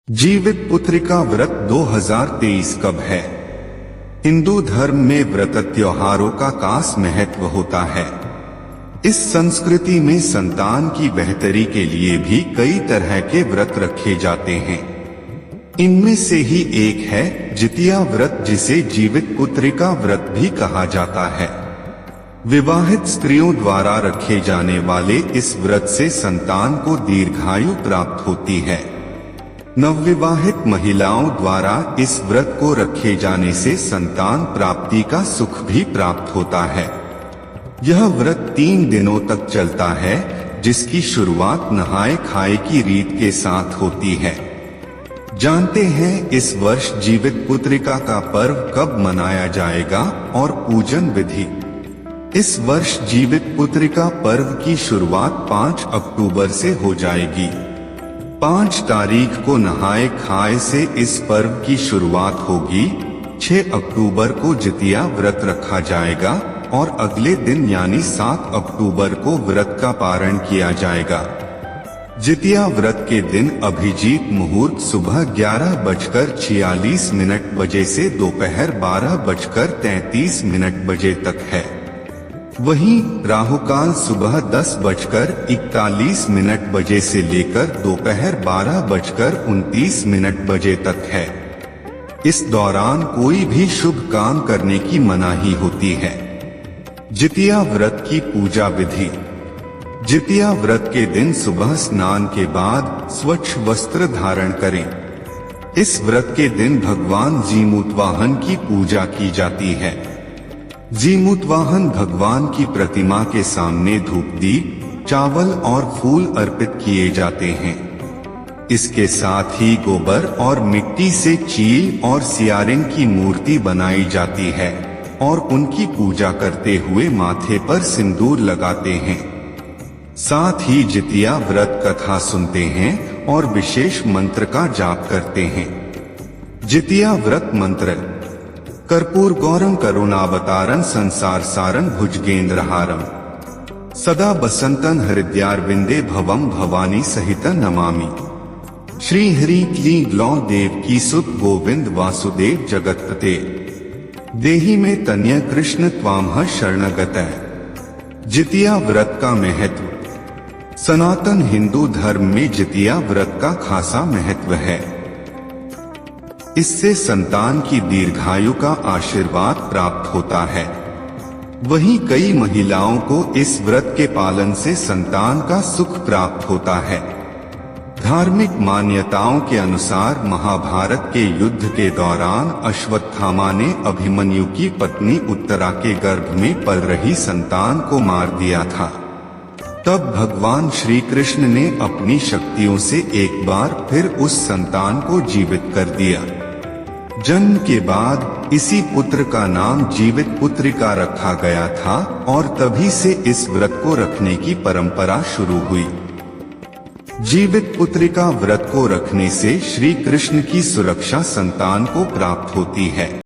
जीवित पुत्रिका व्रत 2023 कब है? हिंदू धर्म में व्रत त्योहारों का खास महत्व होता है। इस संस्कृति में संतान की बेहतरी के लिए भी कई तरह के व्रत रखे जाते हैं। इनमें से ही एक है जितिया व्रत, जिसे जीवित पुत्रिका व्रत भी कहा जाता है। विवाहित स्त्रियों द्वारा रखे जाने वाले इस व्रत से संतान को दीर्घायु प्राप्त होती है। नवविवाहित महिलाओं द्वारा इस व्रत को रखे जाने से संतान प्राप्ति का सुख भी प्राप्त होता है। यह व्रत 3 दिनों तक चलता है, जिसकी शुरुआत नहाए खाए की रीत के साथ होती है। जानते हैं इस वर्ष जीवित पुत्रिका का पर्व कब मनाया जाएगा और पूजन विधि। इस वर्ष जीवित पुत्रिका पर्व की शुरुआत 5 अक्टूबर से हो जाएगी। 5 तारीख को नहाए खाए से इस पर्व की शुरुआत होगी। 6 अक्टूबर को जितिया व्रत रखा जाएगा और अगले दिन यानी 7 अक्टूबर को व्रत का पारण किया जाएगा। जितिया व्रत के दिन अभिजीत मुहूर्त सुबह 11:46 बजे से दोपहर 12:33 बजे तक है। वहीं राहुकाल सुबह 10:41 बजे से लेकर दोपहर 12:29 बजे तक है। इस दौरान कोई भी शुभ काम करने की मनाही होती है। जितिया व्रत की पूजा विधि। जितिया व्रत के दिन सुबह स्नान के बाद स्वच्छ वस्त्र धारण करें। इस व्रत के दिन भगवान जीमूतवाहन की पूजा की जाती है। जीमूतवाहन भगवान की प्रतिमा के सामने धूप दीप, चावल और फूल अर्पित किए जाते हैं। इसके साथ ही गोबर और मिट्टी से चील और सियारिन की मूर्ति बनाई जाती है और उनकी पूजा करते हुए माथे पर सिंदूर लगाते हैं। साथ ही जितिया व्रत कथा सुनते हैं और विशेष मंत्र का जाप करते हैं। जितिया व्रत मंत्र: कर्पूर गौरम करुणावतारं संसार सारं भुजगेंद्रहारं सदा बसंतन हृदयारविंदे भवम भवानी सहित नमामि। श्री हरि क्लीं ग्लौं देवकी सुत गोविंद वासुदेव जगत्पते देहि में तन्य कृष्ण त्वामह शरणगतः। जितिया व्रत का महत्व। सनातन हिंदू धर्म में जितिया व्रत का खासा महत्व है। इससे संतान की दीर्घायु का आशीर्वाद प्राप्त होता है। वहीं कई महिलाओं को इस व्रत के पालन से संतान का सुख प्राप्त होता है। धार्मिक मान्यताओं के अनुसार महाभारत के युद्ध के दौरान अश्वत्थामा ने अभिमन्यु की पत्नी उत्तरा के गर्भ में पल रही संतान को मार दिया था। तब भगवान श्री कृष्ण ने अपनी शक्तियों से एक बार फिर उस संतान को जीवित कर दिया। जन्म के बाद इसी पुत्र का नाम जीवित पुत्रिका रखा गया था और तभी से इस व्रत को रखने की परंपरा शुरू हुई। जीवित पुत्रिका व्रत को रखने से श्री कृष्ण की सुरक्षा संतान को प्राप्त होती है।